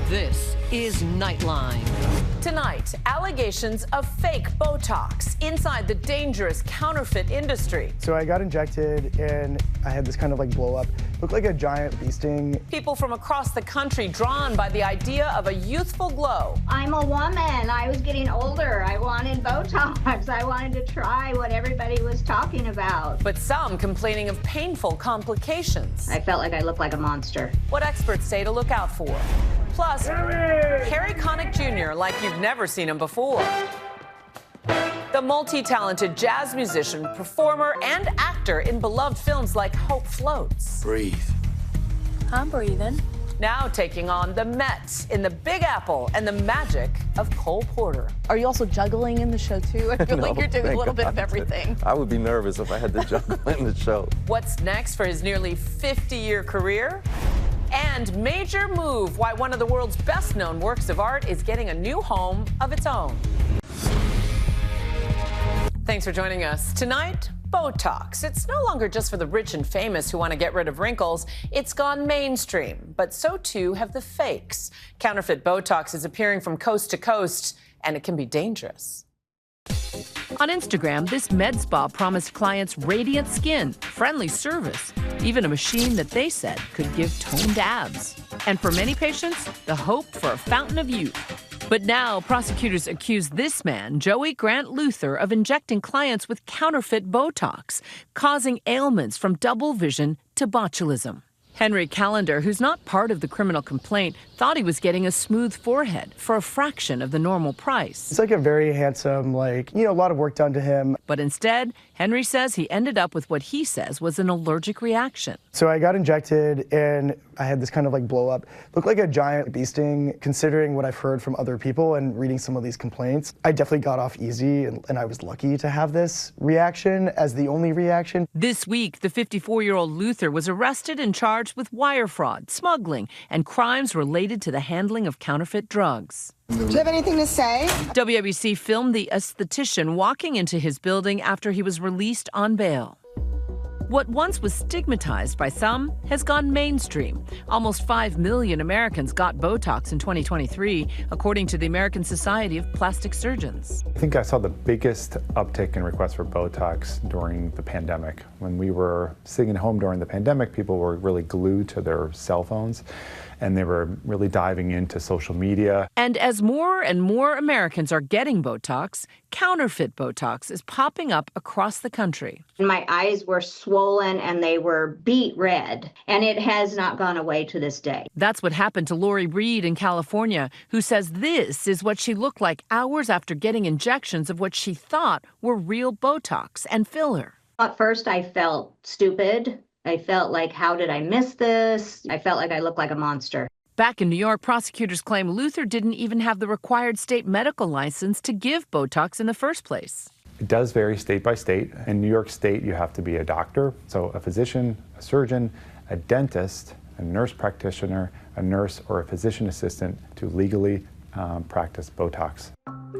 This is Nightline. Tonight, allegations of fake Botox inside the dangerous counterfeit industry. So I got injected and I had this kind of like blow up. Looked like a giant bee sting. People from across the country drawn by the idea of a youthful glow. I'm a woman. I was getting older. I wanted Botox. I wanted to try what everybody was talking about. But some complaining of painful complications. I felt like I looked like a monster. What experts say to look out for. Plus, Harry Connick Jr. like you've never seen him before. The multi-talented jazz musician, performer, and actor in beloved films like Hope Floats. Breathe. I'm breathing. Now taking on the Mets in the Big Apple and the magic of Cole Porter. Are you also juggling in the show, too? I feel like you're doing a little bit of everything. I would be nervous if I had to juggle in the show. What's next for his nearly 50-year career? And major move why one of the world's best-known works of art is getting a new home of its own. Thanks for joining us. Tonight, Botox. It's no longer just for the rich and famous who want to get rid of wrinkles. It's gone mainstream, but so too have the fakes. Counterfeit Botox is appearing from coast to coast, and it can be dangerous. On Instagram, this med spa promised clients radiant skin, friendly service, even a machine that they said could give toned abs. And for many patients, the hope for a fountain of youth. But now prosecutors accuse this man, Joey Grant Luther, of injecting clients with counterfeit Botox, causing ailments from double vision to botulism. Henry Callender, who's not part of the criminal complaint, thought he was getting a smooth forehead for a fraction of the normal price. It's like a very handsome, a lot of work done to him. But instead, Henry says he ended up with what he says was an allergic reaction. So I got injected and I had this kind of blow up. Looked like a giant bee sting, considering what I've heard from other people and reading some of these complaints. I definitely got off easy and I was lucky to have this reaction as the only reaction. This week, the 54-year-old Luther was arrested and charged with wire fraud, smuggling, and crimes related to the handling of counterfeit drugs. Do you have anything to say? WABC filmed the esthetician walking into his building after he was released on bail. What once was stigmatized by some has gone mainstream. Almost 5 million Americans got Botox in 2023, according to the American Society of Plastic Surgeons. I think I saw the biggest uptick in requests for Botox during the pandemic. When we were sitting at home during the pandemic, people were really glued to their cell phones, and they were really diving into social media. And as more and more Americans are getting Botox, counterfeit Botox is popping up across the country. My eyes were swollen and they were beet red, and it has not gone away to this day. That's what happened to Lori Reed in California, who says this is what she looked like hours after getting injections of what she thought were real Botox and filler. At first, I felt stupid. I felt like, how did I miss this? I felt like I looked like a monster. Back in New York, prosecutors claim Luther didn't even have the required state medical license to give Botox in the first place. It does vary state by state. In New York State, you have to be a doctor, so a physician, a surgeon, a dentist, a nurse practitioner, a nurse, or a physician assistant to legally practice Botox.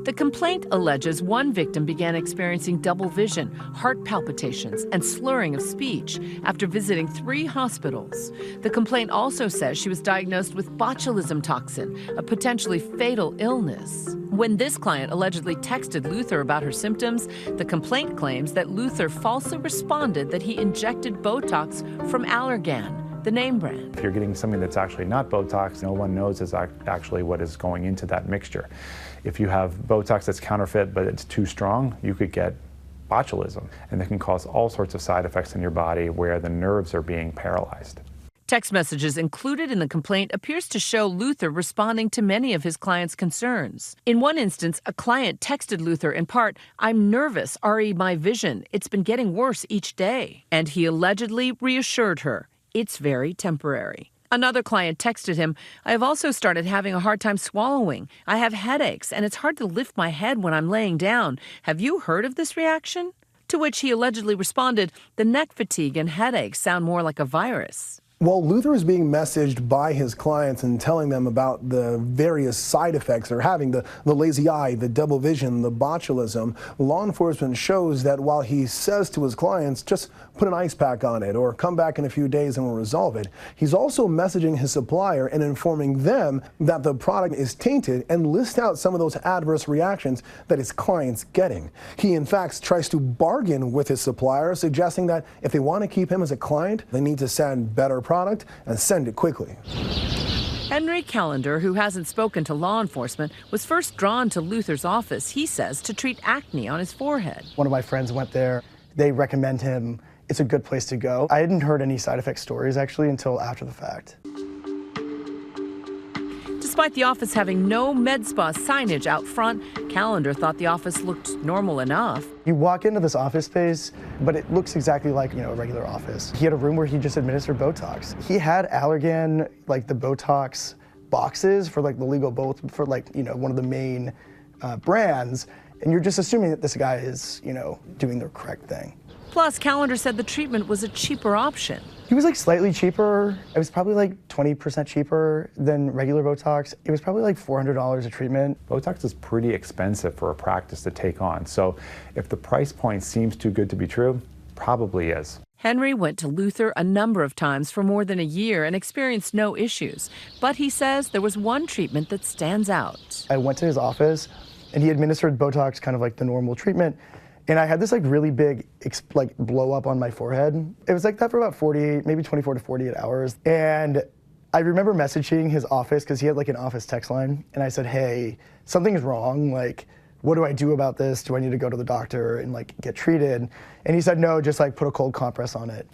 The complaint alleges one victim began experiencing double vision, heart palpitations, and slurring of speech after visiting 3 hospitals. The complaint also says she was diagnosed with botulism toxin, a potentially fatal illness. When this client allegedly texted Luther about her symptoms, the complaint claims that Luther falsely responded that he injected Botox from Allergan, the name brand. If you're getting something that's actually not Botox, no one knows actually what is going into that mixture. If you have Botox that's counterfeit but it's too strong, you could get botulism, and that can cause all sorts of side effects in your body where the nerves are being paralyzed. Text messages included in the complaint appears to show Luther responding to many of his clients' concerns. In one instance, a client texted Luther in part, "I'm nervous, re my vision. It's been getting worse each day." And he allegedly reassured her, "It's very temporary." Another client texted him, "I have also started having a hard time swallowing. I have headaches, and it's hard to lift my head when I'm laying down. Have you heard of this reaction?" To which he allegedly responded, "The neck fatigue and headaches sound more like a virus." While Luther is being messaged by his clients and telling them about the various side effects they're having, the lazy eye, the double vision, the botulism, law enforcement shows that while he says to his clients, just put an ice pack on it or come back in a few days and we'll resolve it, he's also messaging his supplier and informing them that the product is tainted and list out some of those adverse reactions that his client's getting. He, in fact, tries to bargain with his supplier, suggesting that if they want to keep him as a client, they need to send better product and send it quickly. Henry Callender, who hasn't spoken to law enforcement, was first drawn to Luther's office, he says, to treat acne on his forehead. One of my friends went there. They recommend him. It's a good place to go. I hadn't heard any side effect stories, actually, until after the fact. Despite the office having no med spa signage out front, Callender thought the office looked normal enough. You walk into this office space, but it looks exactly like, a regular office. He had a room where he just administered Botox. He had Allergan, the Botox boxes for the legal for one of the main brands, and you're just assuming that this guy is, doing the correct thing. Plus, Callender said the treatment was a cheaper option. He was slightly cheaper. It was probably 20% cheaper than regular Botox. It was probably $400 a treatment. Botox is pretty expensive for a practice to take on, so if the price point seems too good to be true, probably is. Henry went to Luther a number of times for more than a year and experienced no issues. But he says there was one treatment that stands out. I went to his office and he administered Botox, kind of like the normal treatment. And I had this really big blow up on my forehead. It was like that for about 48, maybe 24 to 48 hours. And I remember messaging his office because he had an office text line. And I said, hey, something's wrong. What do I do about this? Do I need to go to the doctor and get treated? And he said, no, just put a cold compress on it.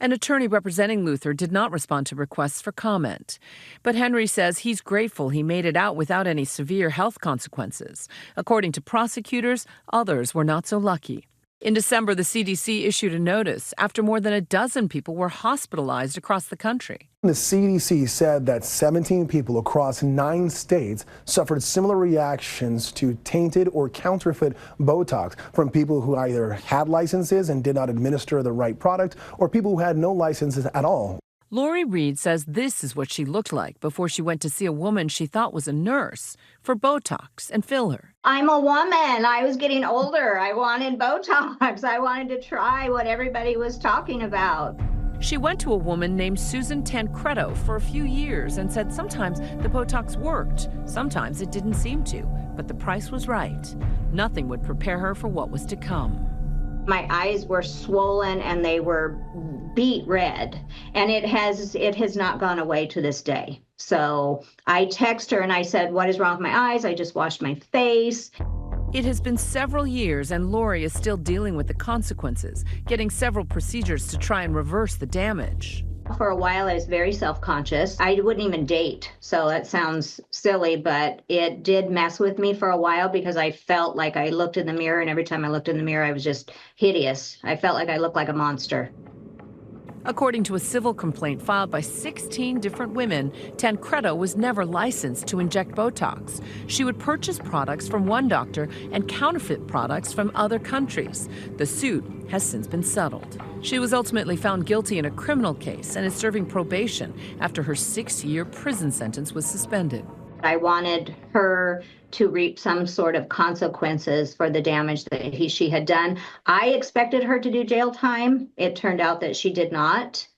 An attorney representing Luther did not respond to requests for comment. But Henry says he's grateful he made it out without any severe health consequences. According to prosecutors, others were not so lucky. In December, the CDC issued a notice after more than a dozen people were hospitalized across the country. The CDC said that 17 people across 9 states suffered similar reactions to tainted or counterfeit Botox from people who either had licenses and did not administer the right product or people who had no licenses at all. Lori Reed says this is what she looked like before she went to see a woman she thought was a nurse for Botox and filler. I'm a woman. I was getting older. I wanted Botox. I wanted to try what everybody was talking about. She went to a woman named Susan Tancredo for a few years and said sometimes the Botox worked, sometimes it didn't seem to, but the price was right. Nothing would prepare her for what was to come. My eyes were swollen and they were beet red, and it has not gone away to this day. So I text her and I said, what is wrong with my eyes? I just washed my face. It has been several years and Lori is still dealing with the consequences, getting several procedures to try and reverse the damage. For a while, I was very self-conscious. I wouldn't even date, so that sounds silly, but it did mess with me for a while because I felt like I looked in the mirror, and every time I looked in the mirror, I was just hideous. I felt like I looked like a monster. According to a civil complaint filed by 16 different women, Tancredo was never licensed to inject Botox. She would purchase products from one doctor and counterfeit products from other countries. The suit has since been settled. She was ultimately found guilty in a criminal case and is serving probation after her 6-year prison sentence was suspended. I wanted her to reap some sort of consequences for the damage that she had done. I expected her to do jail time. It turned out that she did not.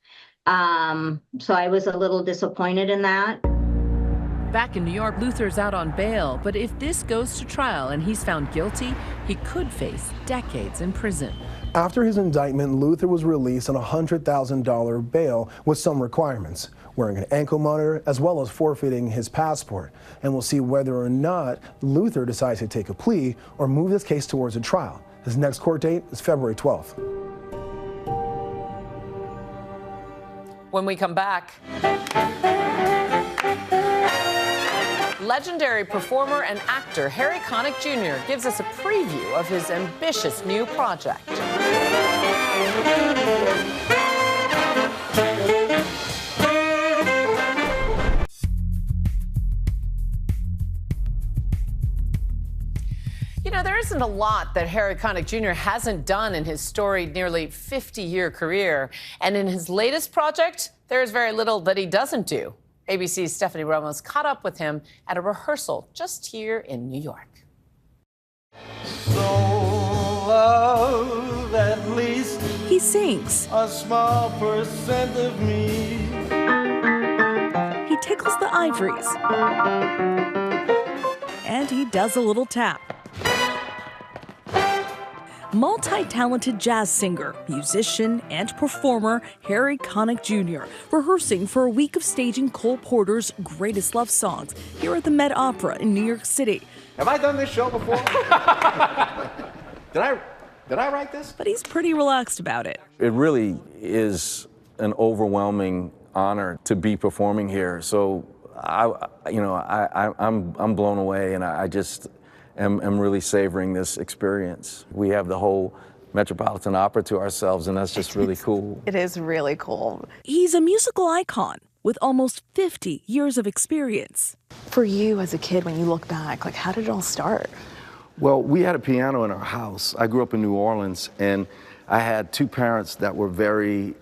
So I was a little disappointed in that. Back in New York, Luther's out on bail, but if this goes to trial and he's found guilty, he could face decades in prison. After his indictment, Luther was released on a $100,000 bail with some requirements, wearing an ankle monitor as well as forfeiting his passport. And we'll see whether or not Luther decides to take a plea or move this case towards a trial. His next court date is February 12th. When we come back, legendary performer and actor Harry Connick Jr. gives us a preview of his ambitious new project. know, there isn't a lot that Harry Connick Jr. hasn't done in his storied nearly 50-year career. And in his latest project, there is very little that he doesn't do. ABC's Stephanie Ramos caught up with him at a rehearsal just here in New York. So love, at least he sings. A small percent of me. He tickles the ivories. And he does a little tap. Multi-talented jazz singer, musician, and performer Harry Connick Jr. rehearsing for a week of staging Cole Porter's greatest love songs here at the Met Opera in New York City. Have I done this show before? Did I write this? But he's pretty relaxed about it. It really is an overwhelming honor to be performing here. So I'm blown away, and I just am really savoring this experience. We have the whole Metropolitan Opera to ourselves, and that's just really cool. It is really cool. He's a musical icon with almost 50 years of experience. For you as a kid, when you look back, like, how did it all start? Well, we had a piano in our house. I grew up in New Orleans, and I had two parents that were very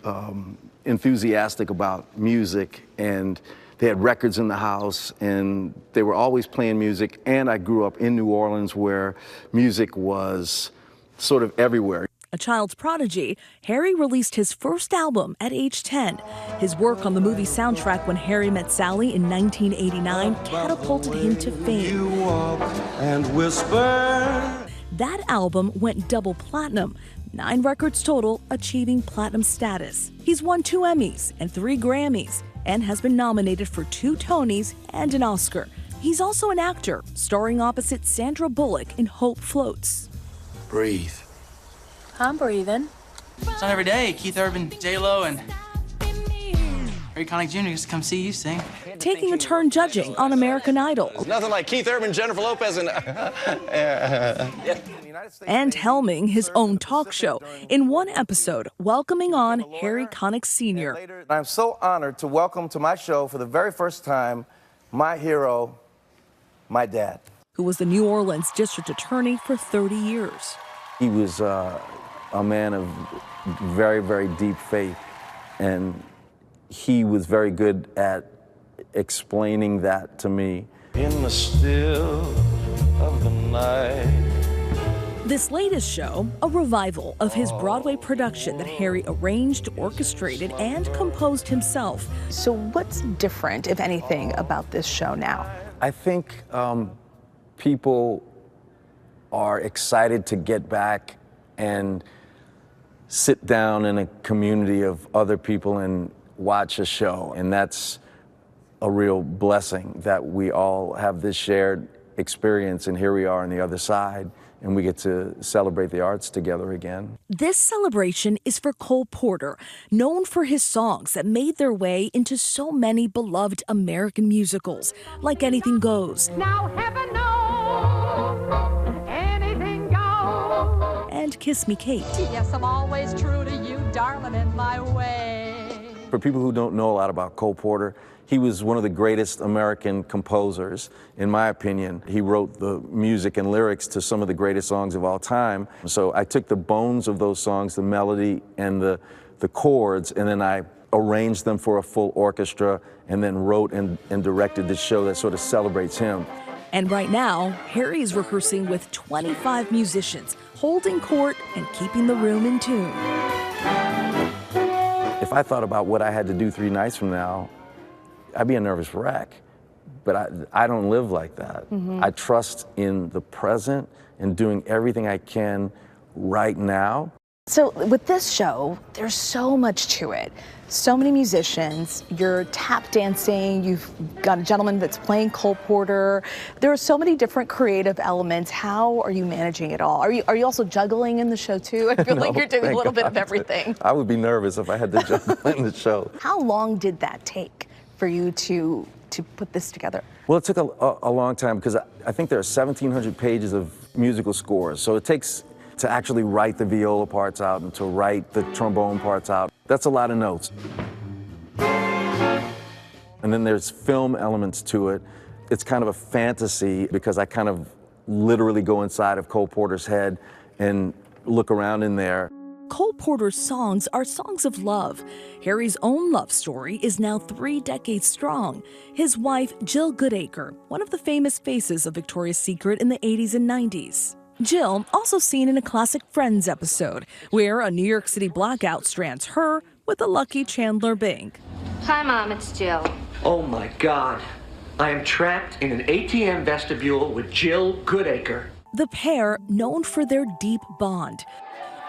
enthusiastic about music, and they had records in the house, and they were always playing music. And I grew up in New Orleans, where music was sort of everywhere. A child's prodigy, Harry released his first album at age 10. His work on the movie soundtrack When Harry Met Sally in 1989 catapulted him to fame. You walk and whisper. That album went double platinum, 9 records total achieving platinum status. He's won 2 Emmys and 3 Grammys, and has been nominated for 2 Tonys and an Oscar. He's also an actor, starring opposite Sandra Bullock in Hope Floats. Breathe. I'm breathing. It's not every day Keith Urban, J-Lo, and Harry Connick Jr. used to come see you sing. Taking a turn judging on American Idol. There's nothing like Keith Urban, Jennifer Lopez, and... And helming his own talk show. In one episode, welcoming on Harry Connick Sr. I'm so honored to welcome to my show for the very first time my hero, my dad. Who was the New Orleans district attorney for 30 years. He was a man of very, very deep faith, and he was very good at explaining that to me. In the still of the night. This latest show, a revival of his Broadway production that Harry arranged, orchestrated, and composed himself. So what's different, if anything, about this show now? I think people are excited to get back and sit down in a community of other people and watch a show. And that's a real blessing that we all have this shared experience, and here we are on the other side, and we get to celebrate the arts together again. This celebration is for Cole Porter, known for his songs that made their way into so many beloved American musicals, like Anything Goes. Now heaven knows, anything goes. And Kiss Me, Kate. Yes, I'm always true to you, darling, in my way. For people who don't know a lot about Cole Porter, he was one of the greatest American composers, in my opinion. He wrote the music and lyrics to some of the greatest songs of all time. So I took the bones of those songs, the melody and the chords, and then I arranged them for a full orchestra, and then wrote and directed this show that sort of celebrates him. And right now, Harry is rehearsing with 25 musicians, holding court and keeping the room in tune. If I thought about what I had to do 3 nights from now, I'd be a nervous wreck, but I don't live like that. I trust in the present and doing everything I can right now. So with this show, there's so much to it. So many musicians, you're tap dancing, you've got a gentleman that's playing Cole Porter. There are so many different creative elements. How are you managing it all? Are you also juggling in the show too? I feel like you're doing a little bit of everything. I would be nervous if I had to juggle in the show. How long did that take for you to put this together? Well, it took a long time, because I think there are 1,700 pages of musical scores. So it takes to actually write the viola parts out and to write the trombone parts out. That's a lot of notes. And then there's film elements to it. It's kind of a fantasy, because I kind of literally go inside of Cole Porter's head and look around in there. Cole Porter's songs are songs of love. Harry's own love story is now 3 decades strong. His wife, Jill Goodacre, one of the famous faces of Victoria's Secret in the 80s and 90s. Jill, also seen in a classic Friends episode, where a New York City blackout strands her with a lucky Chandler Bing. Hi, Mom, it's Jill. Oh my God. I am trapped in an ATM vestibule with Jill Goodacre. The pair, known for their deep bond.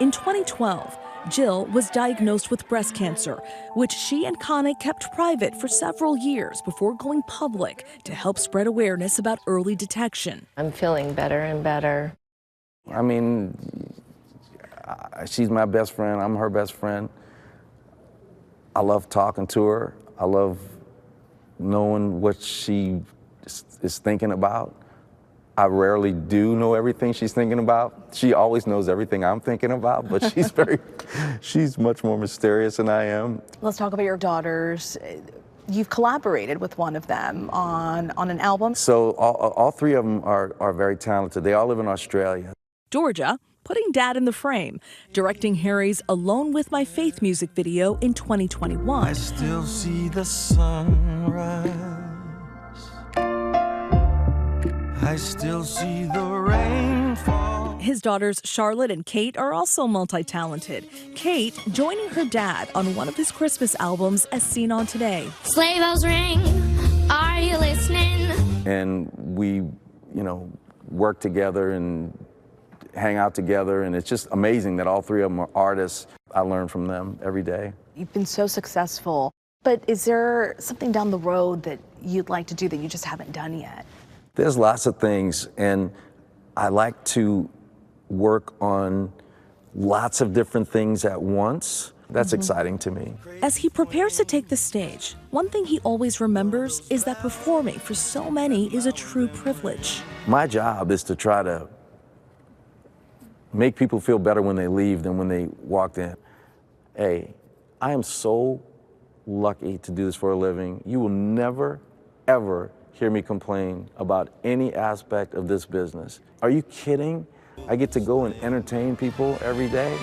In 2012, Jill was diagnosed with breast cancer, which she and Connick kept private for several years before going public to help spread awareness about early detection. I'm feeling better and better. I mean, she's my best friend. I'm her best friend. I love talking to her. I love knowing what she is thinking about. I rarely do know everything she's thinking about. She always knows everything I'm thinking about, but she's much more mysterious than I am. Let's talk about your daughters. You've collaborated with one of them on an album. So all 3 of them are very talented. They all live in Australia. Georgia, putting Dad in the frame, directing Harry's Alone with My Faith music video in 2021. I still see the sunrise. I still see the rain fall. His daughters Charlotte and Kate are also multi-talented. Kate joining her dad on one of his Christmas albums as seen on Today. Sleigh bells ring, are you listening? And we, work together and hang out together, and it's just amazing that all 3 of them are artists. I learn from them every day. You've been so successful, but is there something down the road that you'd like to do that you just haven't done yet? There's lots of things, and I like to work on lots of different things at once. That's exciting to me. As he prepares to take the stage, one thing he always remembers is that performing for so many is a true privilege. My job is to try to make people feel better when they leave than when they walked in. Hey, I am so lucky to do this for a living. You will never, ever hear me complain about any aspect of this business. Are you kidding? I get to go and entertain people every day.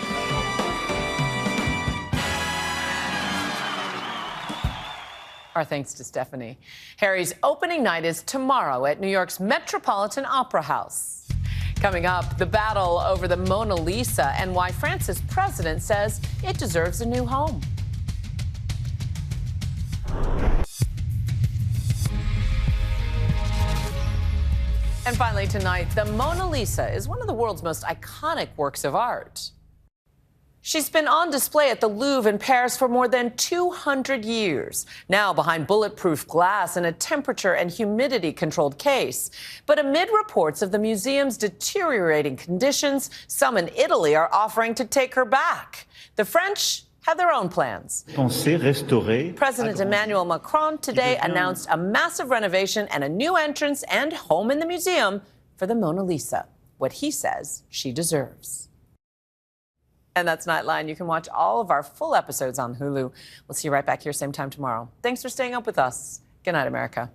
Our thanks to Stephanie. Harry's opening night is tomorrow at New York's Metropolitan Opera House. Coming up, the battle over the Mona Lisa and why France's president says it deserves a new home. And finally tonight, the Mona Lisa is one of the world's most iconic works of art. She's been on display at the Louvre in Paris for more than 200 years, now behind bulletproof glass in a temperature and humidity-controlled case. But amid reports of the museum's deteriorating conditions, some in Italy are offering to take her back. The French have their own plans. President Emmanuel Macron today announced a massive renovation and a new entrance and home in the museum for the Mona Lisa, what he says she deserves. And that's Nightline. You can watch all of our full episodes on Hulu. We'll see you right back here same time tomorrow. Thanks for staying up with us. Good night, America.